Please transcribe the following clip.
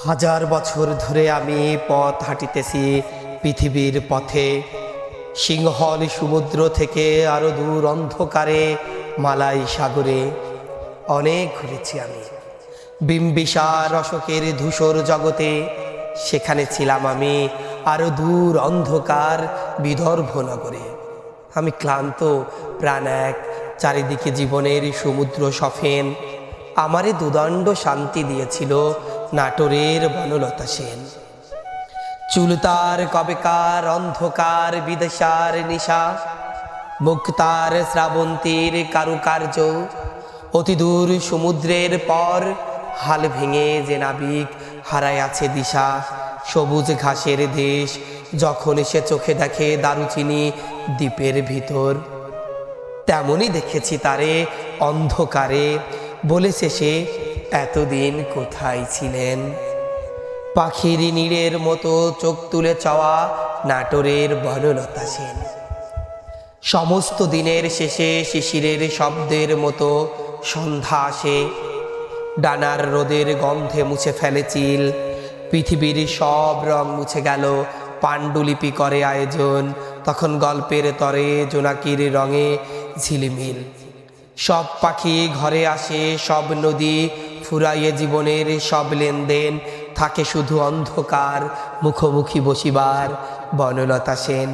হাজার বছর ধরে আমি পথ হাঁটিতেছি পৃথিবীর পথে। সিংহল সমুদ্র থেকে আরো দূর অন্ধকারে মালাই সাগরে অনেক ঘুরেছি আমি। বিম্বিসার অশোকের ধূসর জগতে সেখানে ছিলাম আমি আরো দূর অন্ধকার বিদর্ভ নগরে। আমি ক্লান্ত প্রাণ এক, চারিদিকে জীবনের সমুদ্র সফেন। আমারে দুদণ্ড শান্তি দিয়েছিল নাটোরের বনলতা সেন। চুলতার কবেকার অন্ধকার বিদেশার নিশা, মুক্তার শ্রাবন্তীর কারুকার্য, অতি দূর সমুদ্রের পর হাল ভেঙে যে নাবিক হারায় আছে দিশা। সবুজ ঘাসের দেশ যখন সে চোখে দেখে দারুচিনি দ্বীপের ভিতর, তেমনই দেখেছি তারে অন্ধকারে। বলেছে সে, এতদিন কোথায় ছিলেন? পাখির নীড়ের মতো চোখ তুলে চাওয়া নাটোরের বনলতা সেন। সমস্ত দিনের শেষে শিশিরের শব্দের মতো সন্ধ্যা আসে, ডানার রোদের গন্ধে মুছে ফেলে চিল। পৃথিবীর সব রং মুছে গেল, পাণ্ডুলিপি করে আয়োজন। তখন গল্পের তরে জোনাকির রঙে ঝিলিমিল। সব পাখি ঘরে আসে, সব নদী ফুরাইয়ে জীবনের সব লেনদেন। থাকে শুধু অন্ধকার মুখোমুখি বসিবার বনলতা সেন।